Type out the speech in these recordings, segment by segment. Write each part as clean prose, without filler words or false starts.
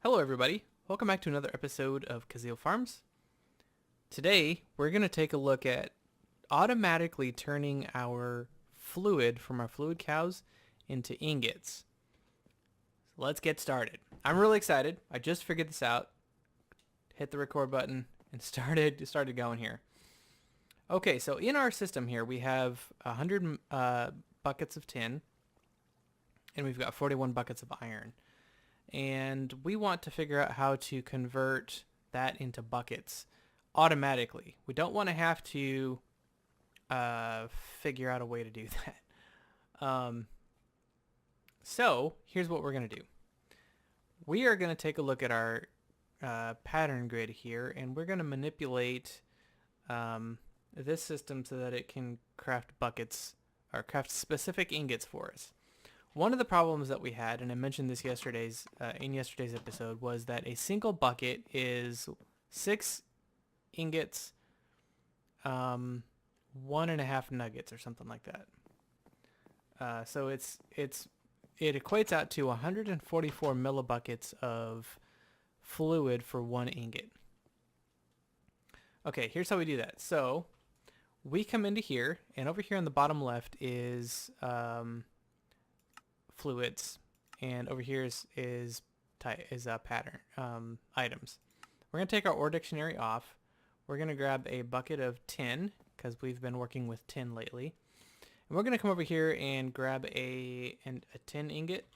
Hello everybody, welcome back to another episode of Kuzil Farms. Today we're going to take a look at automatically turning our fluid from our fluid cows into ingots. So let's get started. I'm really excited. I just figured this out, hit the record button, and started going here. Okay, so in our system here we have 100 buckets of tin, and we've got 41 buckets of iron. And we want to figure out how to convert that into buckets automatically. We don't want to have to figure out a way to do that. So here's what we're going to do. We are going to take a look at our pattern grid here, and we're going to manipulate this system so that it can craft buckets or craft specific ingots for us. One of the problems that we had, and I mentioned this in yesterday's episode, was that a single bucket is 6 ingots, 1.5 nuggets or something like that. So it equates out to 144 millibuckets of fluid for 1 ingot. Okay, here's how we do that. So we come into here, and over here on the bottom left is fluids, and over here is pattern items. We're going to take our ore dictionary off. We're going to grab a bucket of tin because we've been working with tin lately, and we're going to come over here and grab a tin ingot.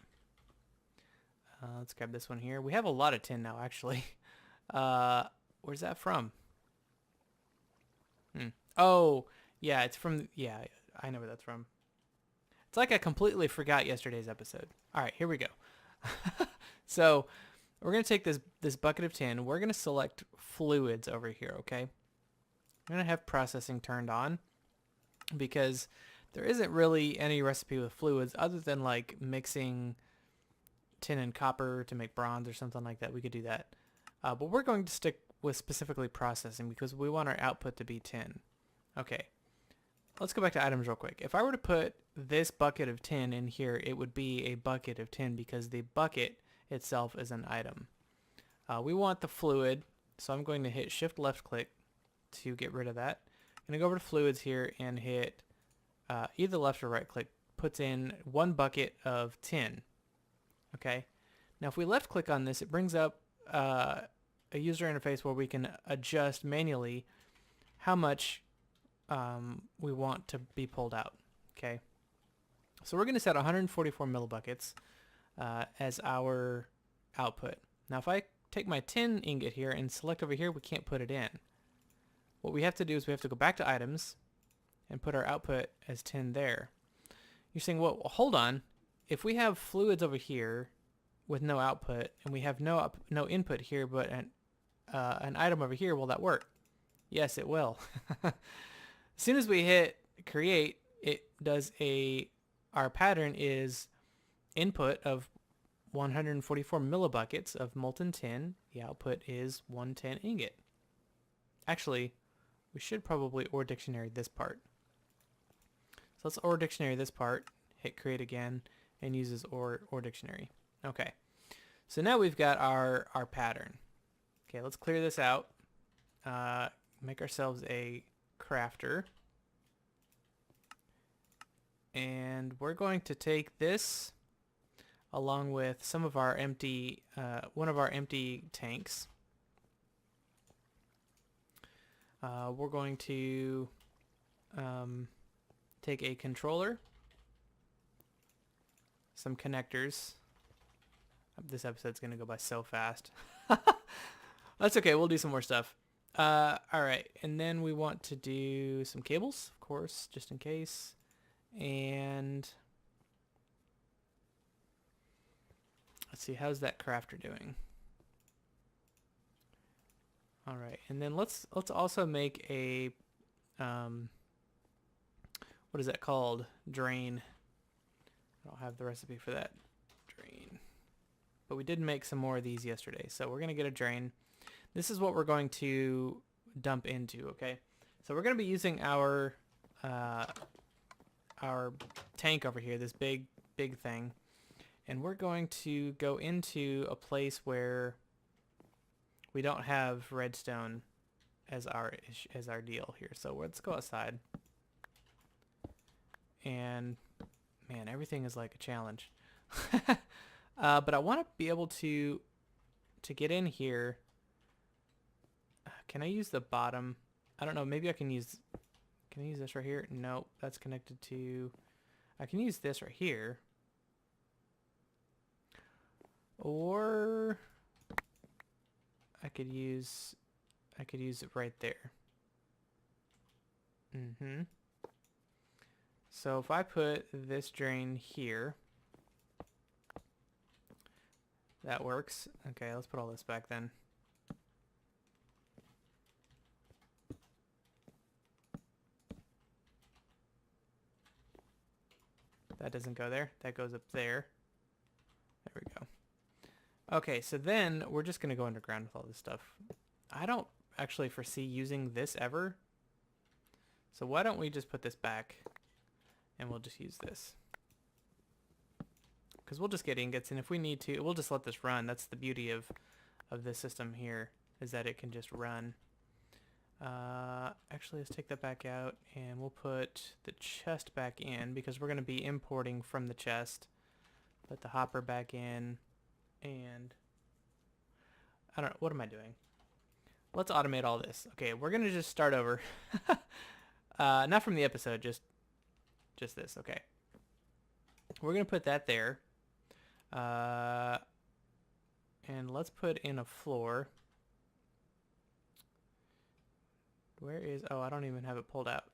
Let's grab this one here. We have a lot of tin now, actually. Where's that from? Oh, yeah, it's from, yeah, I know where that's from. It's like I completely forgot yesterday's episode. All right, here we go. So we're going to take this bucket of tin. We're going to select fluids over here, okay? I'm going to have processing turned on because there isn't really any recipe with fluids other than like mixing tin and copper to make bronze or something like that. We could do that. But we're going to stick with specifically processing because we want our output to be tin. Okay. Let's go back to items real quick. If I were to put this bucket of tin in here, it would be a bucket of tin because the bucket itself is an item. We want the fluid, so I'm going to hit shift left click to get rid of that. I'm going to go over to fluids here and hit either left or right click. Puts in 1 bucket of tin. Okay. Now if we left click on this, it brings up a user interface where we can adjust manually how much we want to be pulled out. Okay, so we're going to set 144 millibuckets as our output. Now if I take my tin ingot here and select over here, we can't put it in. What we have to do is we have to go back to items and put our output as tin there. You're saying, well, hold on, if we have fluids over here with no output and we have no input here but an item over here, will that work? Yes, it will. As soon as we hit create, it does our pattern is input of 144 millibuckets of molten tin. The output is 1 tin ingot. Actually, we should probably ore dictionary this part. So let's ore dictionary this part, hit create again, and uses ore dictionary. Okay, so now we've got our pattern. Okay, let's clear this out. Make ourselves a crafter, and we're going to take this along with some of our empty one of our empty tanks. We're going to take a controller, some connectors. This episode's gonna go by so fast. That's okay, we'll do some more stuff. Alright, and then we want to do some cables, of course, just in case. And let's see, how's that crafter doing? Alright, and then let's also make a what is that called? Drain. I don't have the recipe for that. Drain. But we did make some more of these yesterday, so we're gonna get a drain. This is what we're going to dump into, okay? So we're going to be using our tank over here, this big thing, And we're going to go into a place where we don't have redstone as our deal here. So let's go outside. And man, everything is like a challenge. But I want to be able to get in here. Can I use the bottom? I don't know. Maybe I can use. Can I use this right here? No, that's connected to. I can use this right here. Or I could use it right there. So if I put this drain here, that works. Okay, let's put all this back then. That doesn't go there. That goes up there. There we go. Okay, so then we're just going to go underground with all this stuff. I don't actually foresee using this ever. So why don't we just put this back and we'll just use this. Because we'll just get ingots, and if we need to, we'll just let this run. That's the beauty of this system here, is that it can just run. Actually, let's take that back out, and we'll put the chest back in, because we're going to be importing from the chest. Put the hopper back in, and I don't know, what am I doing? Let's automate all this. Okay, we're going to just start over. Not from the episode, just this. Okay. We're going to put that there. And let's put in a floor. Where is... Oh, I don't even have it pulled out.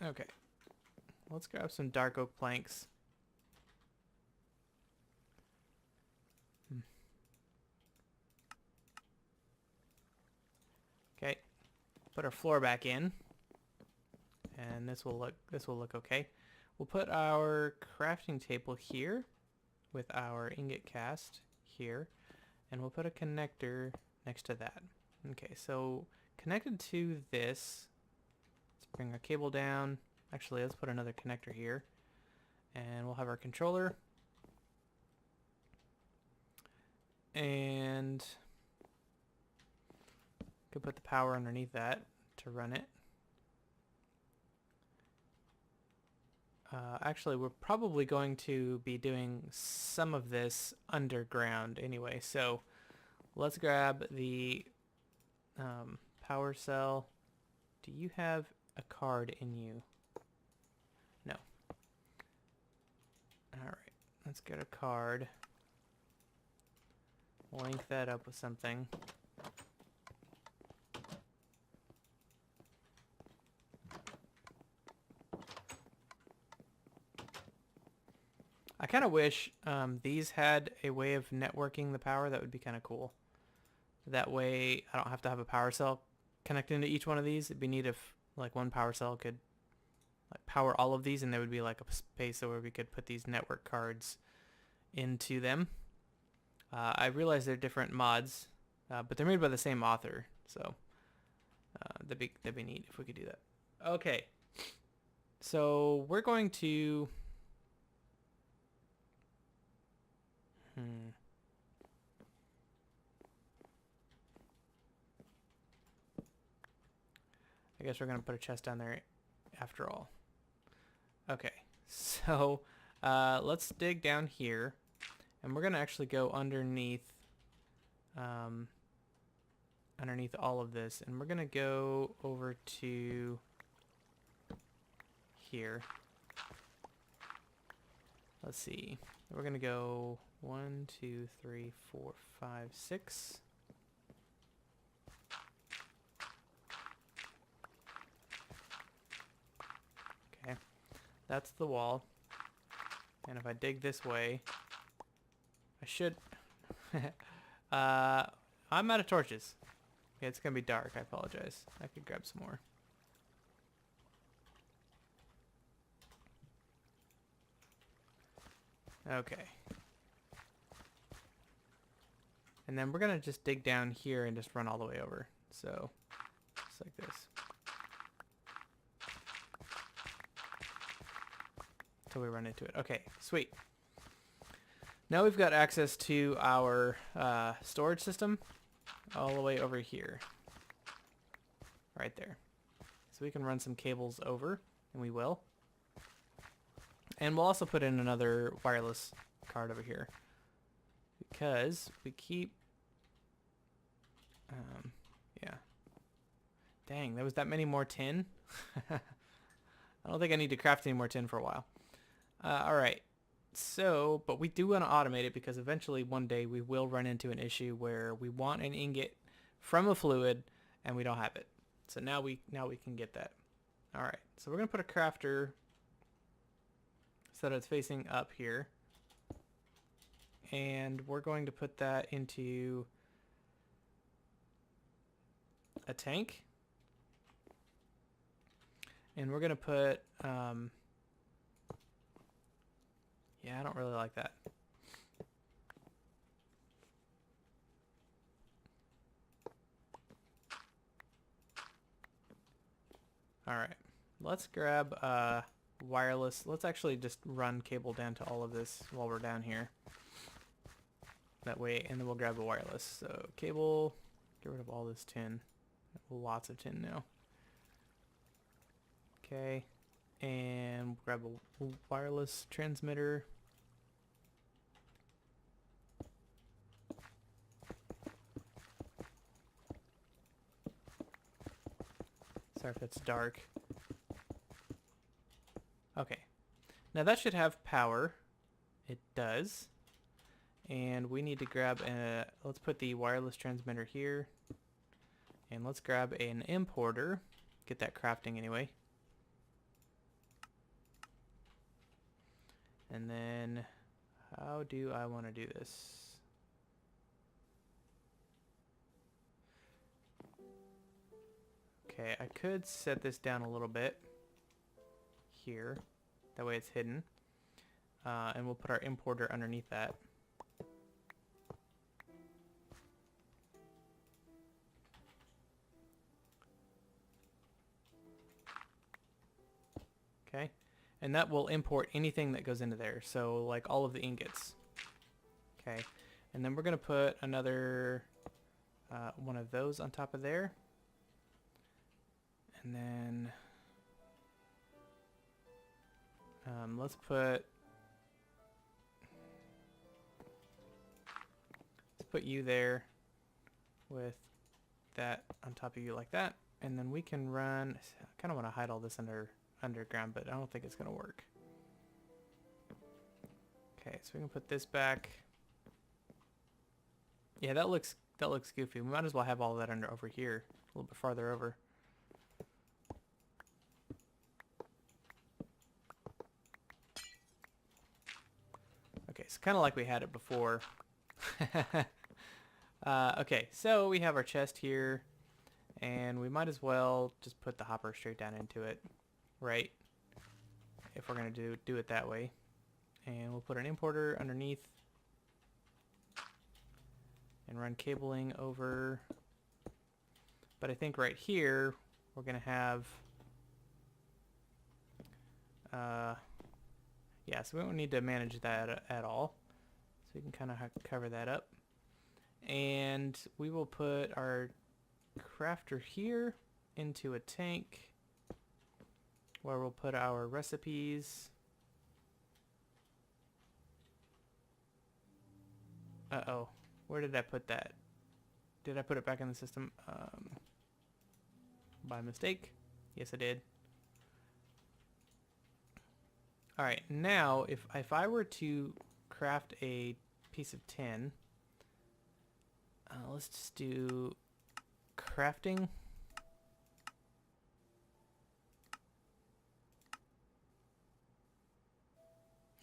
Okay. Let's grab some dark oak planks. Okay. Put our floor back in. And this will look okay. We'll put our crafting table here with our ingot cast here, and we'll put a connector next to that. Okay, so connected to this, let's bring our cable down. Actually, let's put another connector here, and we'll have our controller. And could put the power underneath that to run it. Actually, we're probably going to be doing some of this underground anyway, so let's grab the power cell. Do you have a card in you? No. Alright, let's get a card. Link that up with something. I kind of wish these had a way of networking the power. That would be kind of cool. That way I don't have to have a power cell connected into each one of these. It'd be neat if like one power cell could like power all of these, and there would be like a space where we could put these network cards into them. I realize they're different mods, but they're made by the same author, so that'd be neat if we could do that. Okay, so we're going to... I guess we're going to put a chest down there after all. Okay, so let's dig down here, and we're going to actually go underneath all of this, and we're going to go over to here. Let's see. We're going to go 1, 2, 3, 4, 5, 6. Okay, that's the wall. And if I dig this way, I should... I'm out of torches. Okay, it's going to be dark. I apologize. I could grab some more. Okay. And then we're going to just dig down here and just run all the way over. So, just like this. Until we run into it. Okay, sweet. Now we've got access to our storage system all the way over here. Right there. So we can run some cables over, and we will. And we'll also put in another wireless card over here. Because we keep... yeah. Dang, there was that many more tin? I don't think I need to craft any more tin for a while. Alright. So, but we do want to automate it because eventually one day we will run into an issue where we want an ingot from a fluid and we don't have it. So now we can get that. All right. So we're going to put a crafter so that it's facing up here. And we're going to put that into a tank. And we're going to put yeah, I don't really like that. All right, let's grab wireless. Let's actually just run cable down to all of this while we're down here. That way, and then we'll grab a wireless. So cable, get rid of all this tin. Lots of tin now. Okay, and grab a wireless transmitter. Sorry if it's dark. Okay. Now that should have power. It does. And we need to grab a... Let's put the wireless transmitter here. And let's grab an importer. Get that crafting anyway. And then... How do I want to do this? Okay, I could set this down a little bit here. That way it's hidden. And we'll put our importer underneath that. Okay, and that will import anything that goes into there. So like all of the ingots. Okay, and then we're going to put another one of those on top of there. And then let's put you there with that on top of you like that. And then we can run, I kind of want to hide all this underground, but I don't think it's going to work. Okay, so we can put this back. Yeah, that looks goofy. We might as well have all that over here, a little bit farther over. Okay, so kind of like we had it before. Okay, so we have our chest here, and we might as well just put the hopper straight down into it, right? If we're going to do it that way. And we'll put an importer underneath and run cabling over. But I think right here we're going to have yeah, so we don't need to manage that at all. So we can kind of cover that up. And we will put our crafter here into a tank where we'll put our recipes. Uh-oh. Where did I put that? Did I put it back in the system by mistake? Yes, I did. All right, now if I were to craft a piece of tin, let's just do crafting.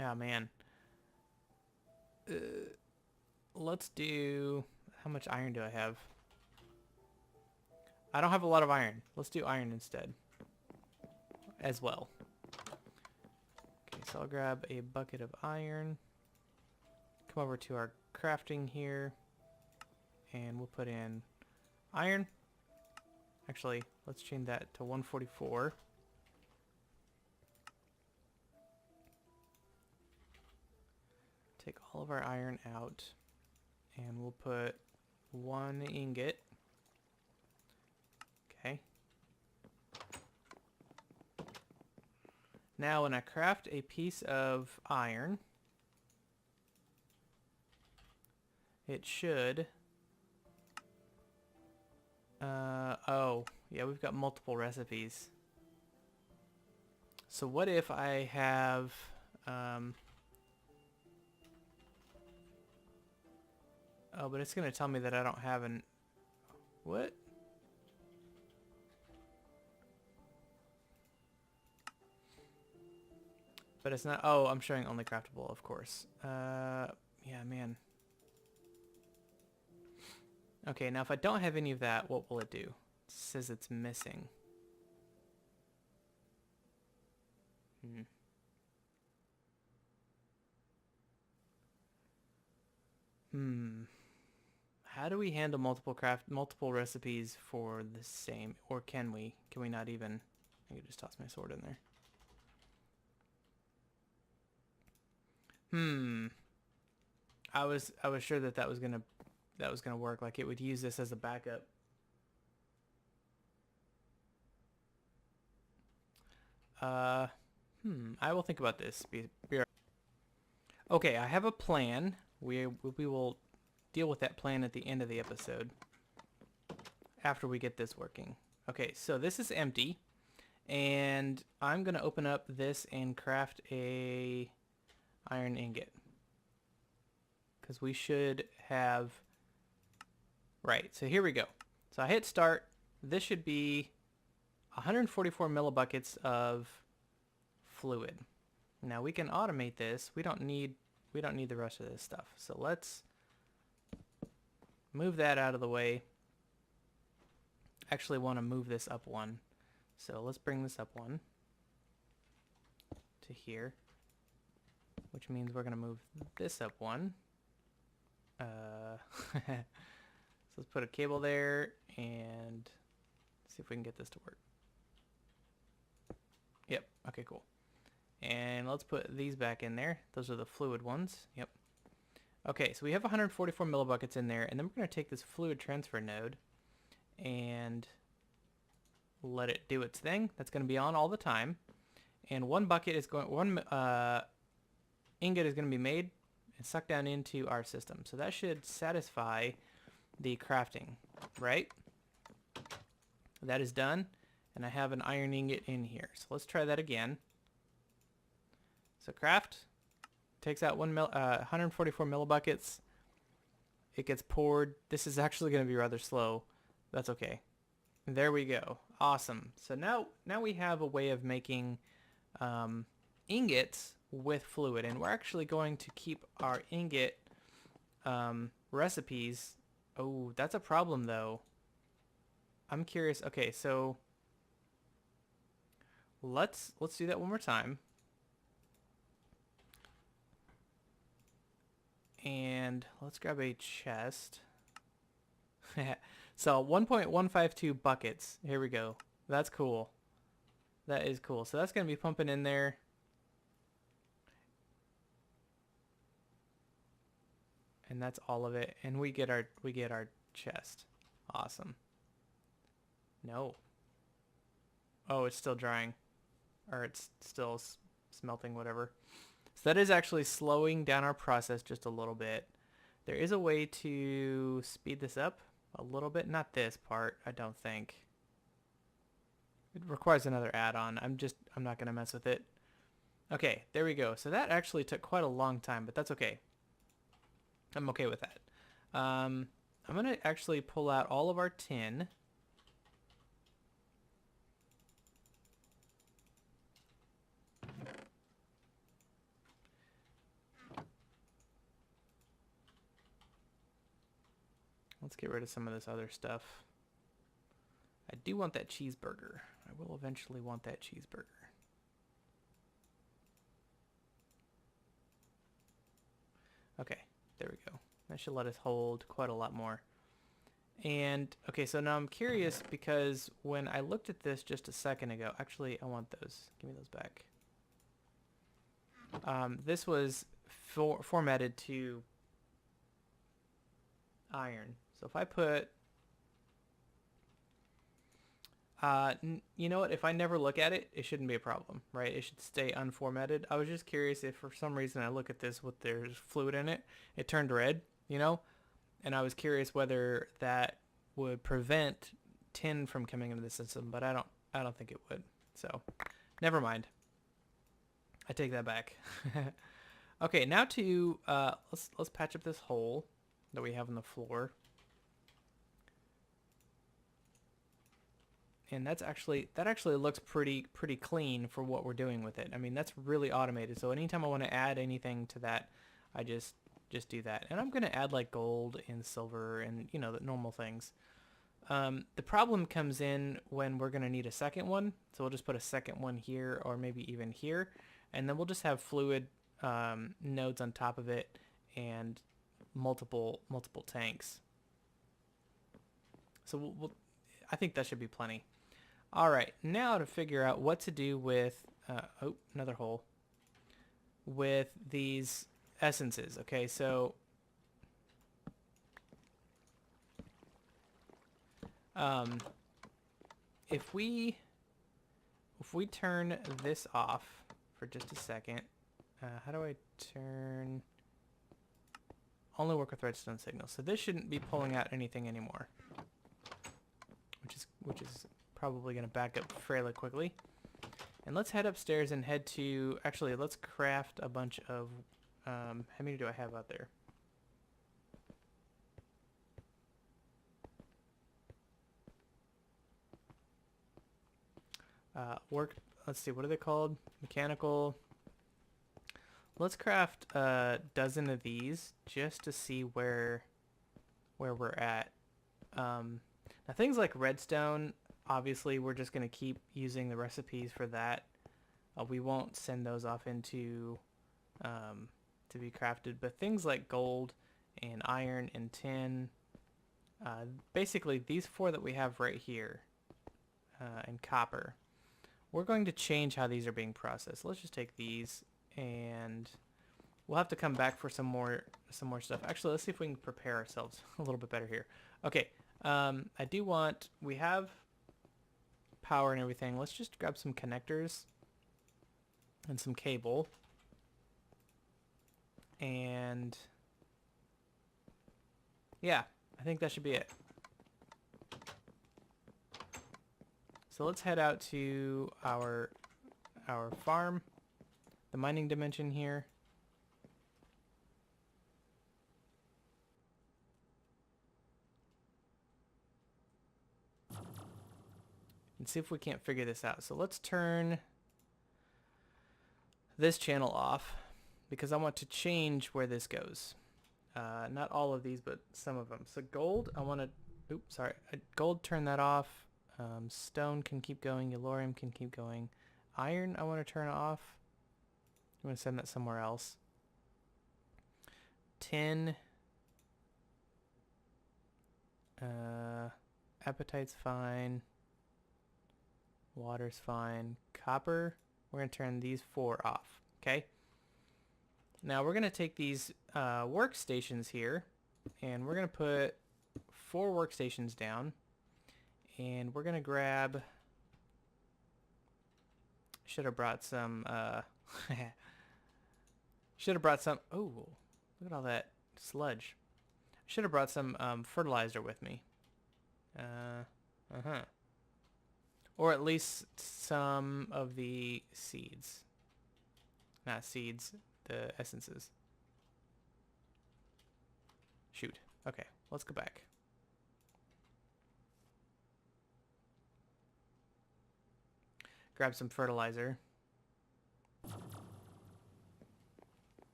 Oh man. Let's do, how much iron do I have? I don't have a lot of iron. Let's do iron instead as well. Okay, so I'll grab a bucket of iron, come over to our crafting here, and we'll put in iron. Actually, let's change that to 144. take all of our iron out, and we'll put 1 ingot. Okay. Now when I craft a piece of iron, it should... oh, yeah, we've got multiple recipes. So what if I have... oh, but it's going to tell me that I don't have an... What? But it's not... Oh, I'm showing only craftable, of course. Yeah, man. Okay, now if I don't have any of that, what will it do? It says it's missing. How do we handle multiple recipes for the same, or can we? Can we not even? I could just toss my sword in there. I was sure that was gonna work. Like it would use this as a backup. I will think about this. Okay, I have a plan. We will deal with that plan at the end of the episode after we get this working. Okay, so this is empty, and I'm gonna open up this and craft a iron ingot, because we should have... Right, so here we go. So I hit start. This should be 144 millibuckets of fluid. Now we can automate this. We don't need the rest of this stuff. So let's move that out of the way. Actually want to move this up one. So let's bring this up one to here, which means we're going to move this up one. So let's put a cable there and see if we can get this to work. Yep. Okay, cool. And let's put these back in there. Those are the fluid ones. Yep. Okay, so we have 144 millibuckets in there, and then we're going to take this fluid transfer node and let it do its thing. That's going to be on all the time. And one ingot is going to be made and sucked down into our system. So that should satisfy the crafting, right? That is done, and I have an iron ingot in here. So let's try that again. So craft takes out 144 millibuckets. It gets poured. This is actually going to be rather slow. That's okay. There we go. Awesome. So now we have a way of making ingots with fluid, and we're actually going to keep our ingot recipes. Oh, that's a problem though. I'm curious. Okay, so let's do that one more time. And let's grab a chest. So 1.152 buckets. Here we go. That's cool. That is cool. So that's going to be pumping in there. And that's all of it. And we get our chest. Awesome. No. Oh, it's still drying. Or it's still smelting, whatever. So that is actually slowing down our process just a little bit. There is a way to speed this up a little bit. Not this part, I don't think. It requires another add-on. I'm not going to mess with it. Okay, there we go. So that actually took quite a long time, but that's okay. I'm okay with that. I'm going to actually pull out all of our tin. Let's get rid of some of this other stuff. I do want that cheeseburger. I will eventually want that cheeseburger. Okay, there we go. That should let us hold quite a lot more. And, okay, so now I'm curious because when I looked at this just a second ago, actually, I want those. Give me those back. This was formatted to iron. So if I put, you know what? If I never look at it, it shouldn't be a problem, right? It should stay unformatted. I was just curious if for some reason I look at this with there's fluid in it, it turned red, you know? And I was curious whether that would prevent tin from coming into the system, but I don't think it would. So, never mind. I take that back. Okay, now to let's patch up this hole that we have in the floor. And that actually looks pretty clean for what we're doing with it. I mean, that's really automated. So anytime I want to add anything to that, I just do that. And I'm going to add like gold and silver and, you know, the normal things. The problem comes in when we're going to need a second one. So we'll just put a second one here or maybe even here. And then we'll just have fluid nodes on top of it and multiple tanks. So I think that should be plenty. All right, now to figure out what to do with, oh, another hole, with these essences. Okay, so if we turn this off for just a second, how do I turn, only work with redstone signals. So this shouldn't be pulling out anything anymore, which is probably going to back up fairly quickly. And let's head upstairs and head to, actually, let's craft a bunch of, how many do I have out there? Let's see, what are they called? Mechanical. Let's craft a dozen of these just to see where we're at. Now things like redstone, obviously we're just going to keep using the recipes for that. We won't send those off into to be crafted, but things like gold and iron and tin, basically these four that we have right here, and copper, we're going to change how these are being processed. Let's just take these, and we'll have to come back for some more stuff. Actually, let's see if we can prepare ourselves a little bit better here. Okay, I do want, we have power and everything. Let's just grab some connectors and some cable. And yeah, I think that should be it. So let's head out to our farm, the mining dimension here. And see if we can't figure this out. So let's turn this channel off because I want to change where this goes. Not all of these, but some of them. So gold, I want to, oops, sorry. Gold, turn that off. Stone can keep going. Yellorium can keep going. Iron, I want to turn off. I'm going to send that somewhere else. Tin. Appetite's fine. Water's fine. Copper, we're going to turn these four off. Okay. Now we're going to take these workstations here, and we're going to put 4 workstations down. And we're going to grab, should have brought some, oh, look at all that sludge. Should have brought some fertilizer with me. Or at least some of the seeds. Not seeds, the essences. Shoot. Okay, let's go back. Grab some fertilizer.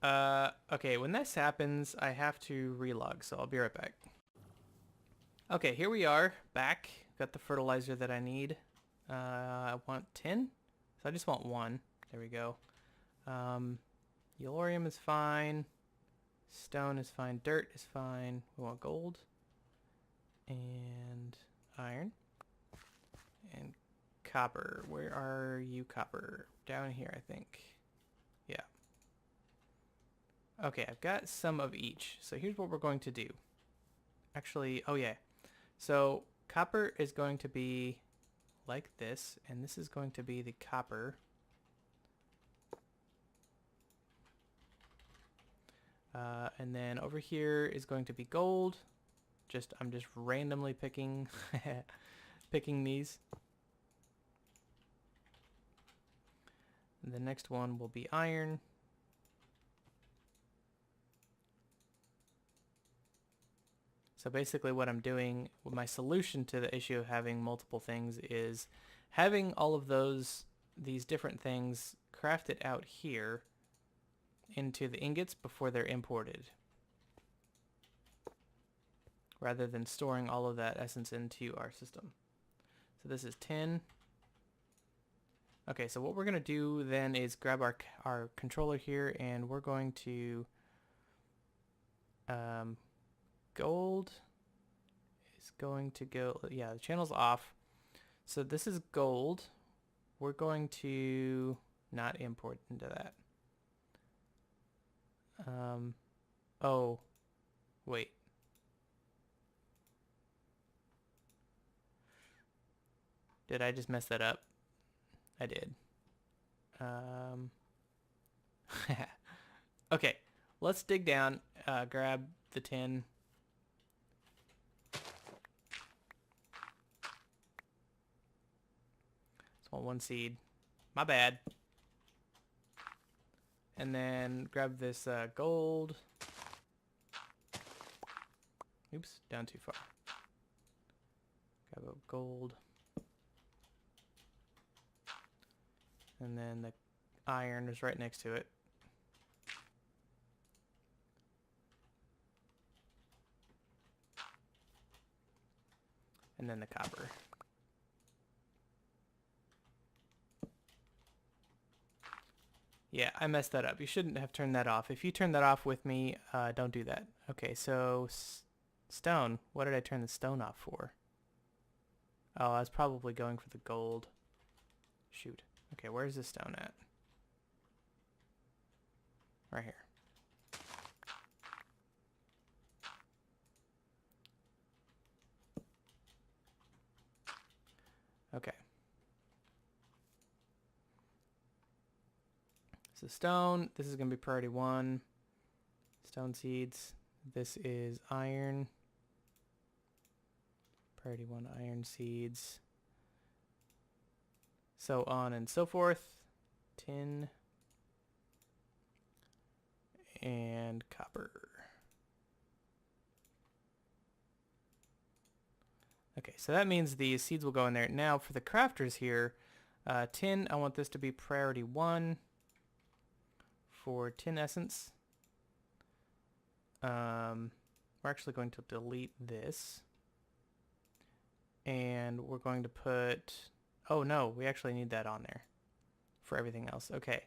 Okay, when this happens, I have to relog, so I'll be right back. Okay, here we are, back. Got the fertilizer that I need. I want 10, so I just want 1. There we go. Yellorium is fine. Stone is fine. Dirt is fine. We want gold. And iron. And copper. Where are you, copper? Down here, I think. Yeah. Okay, I've got some of each. So here's what we're going to do. Actually, oh yeah. So copper is going to be like this, and this is going to be the copper. And then over here is going to be gold. I'm just randomly picking picking these. And the next one will be iron. So basically what I'm doing, my solution to the issue of having multiple things is having all of these different things crafted out here into the ingots before they're imported, rather than storing all of that essence into our system. So this is tin. Okay, so what we're going to do then is grab our controller here, and we're going to gold is going to go, yeah, the channel's off. So this is gold. We're going to not import into that. Oh, wait. Did I just mess that up? I did. Okay, let's dig down, grab the tin. Just want one seed. My bad. And then grab this gold. Oops, down too far. Grab a gold. And then the iron is right next to it. And then the copper. Yeah, I messed that up. You shouldn't have turned that off. If you turn that off with me, don't do that. Okay, so stone. What did I turn the stone off for? Oh, I was probably going for the gold. Shoot. Okay, where's the stone at? Right here. Okay. So stone, this is going to be priority 1. Stone seeds. This is iron. Priority 1 iron seeds. So on and so forth. Tin. And copper. Okay, so that means these seeds will go in there. Now for the crafters here, tin, I want this to be priority 1 for tin essence. We're actually going to delete this. And we're going to put, oh no, we actually need that on there for everything else. Okay,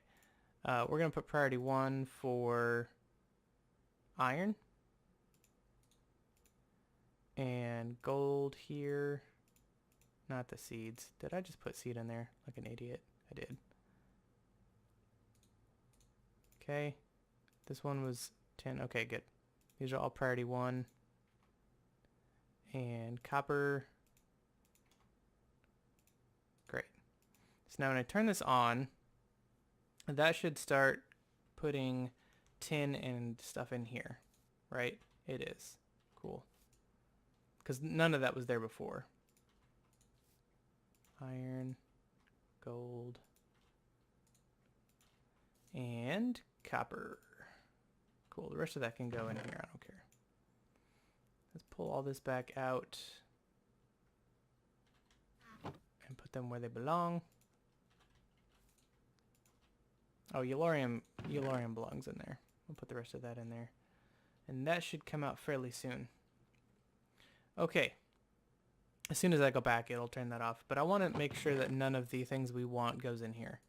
we're going to put priority 1 for iron. And gold here. Not the seeds. Did I just put seed in there like an idiot? I did. Okay. This one was 10. Okay, good. These are all priority 1. And copper. Great. So now when I turn this on, that should start putting tin and stuff in here, right? It is. Cool. Because none of that was there before. Iron, gold, and copper. Cool, the rest of that can go in here, I don't care. Let's pull all this back out and put them where they belong. Oh, Yellorium belongs in there. We'll put the rest of that in there. And that should come out fairly soon. Okay. As soon as I go back, it'll turn that off. But I want to make sure that none of the things we want goes in here.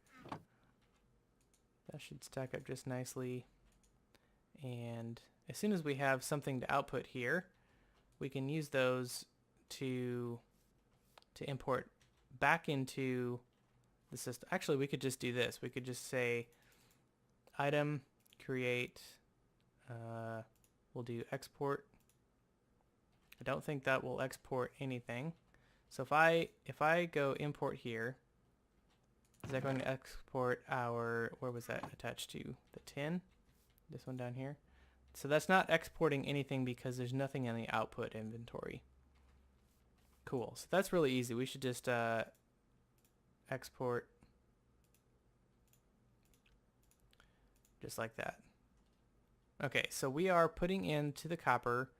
That should stack up just nicely. And as soon as we have something to output here, we can use those to import back into the system. Actually, we could just do this. We could just say item create We'll do export. I don't think that will export anything. So if I go import here, is that going to export our, where was that attached to? The tin? This one down here? So that's not exporting anything because there's nothing in the output inventory. Cool. So that's really easy. We should just export just like that. Okay, so we are putting into the copper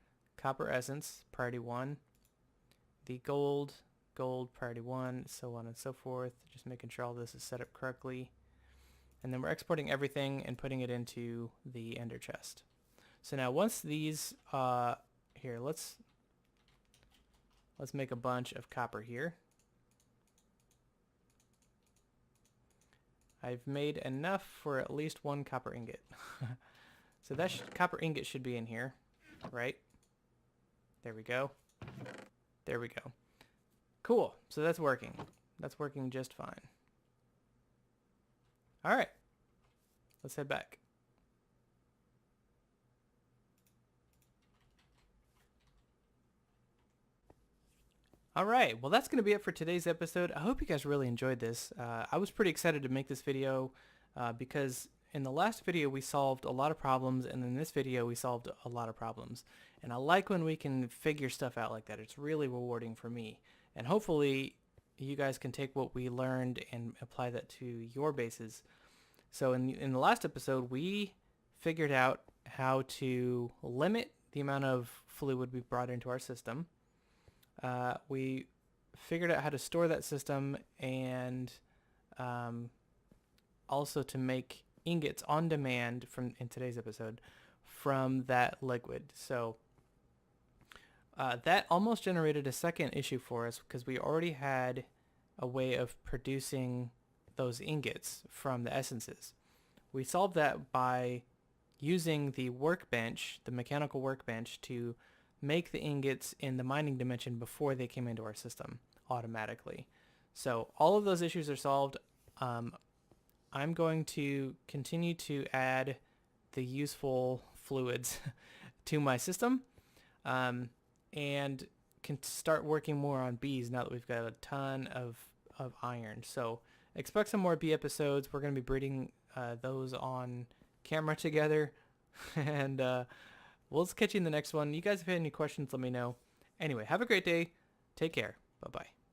essence, priority 1, the gold, priority 1, so on and so forth. Just making sure all this is set up correctly. And then we're exporting everything and putting it into the ender chest. So now once these, here, let's make a bunch of copper here. I've made enough for at least one copper ingot. So that copper ingot should be in here, right? There we go. There we go. Cool. So that's working. That's working just fine. All right. Let's head back. All right, well that's going to be it for today's episode. I hope you guys really enjoyed this. I was pretty excited to make this video because in the last video we solved a lot of problems, and in this video we solved a lot of problems. And I like when we can figure stuff out like that. It's really rewarding for me. And hopefully you guys can take what we learned and apply that to your bases. So in the last episode we figured out how to limit the amount of fluid we brought into our system. We figured out how to store that system and also to make ingots on demand in today's episode from that liquid. So that almost generated a second issue for us because we already had a way of producing those ingots from the essences. We solved that by using the workbench, the mechanical workbench, to make the ingots in the mining dimension before they came into our system automatically. So all of those issues are solved. I'm going to continue to add the useful fluids to my system and can start working more on bees now that we've got a ton of iron. So expect some more bee episodes. We're going to be breeding those on camera together. And we'll catch you in the next one. You guys have had any questions, let me know. Anyway, have a great day. Take care. Bye-bye.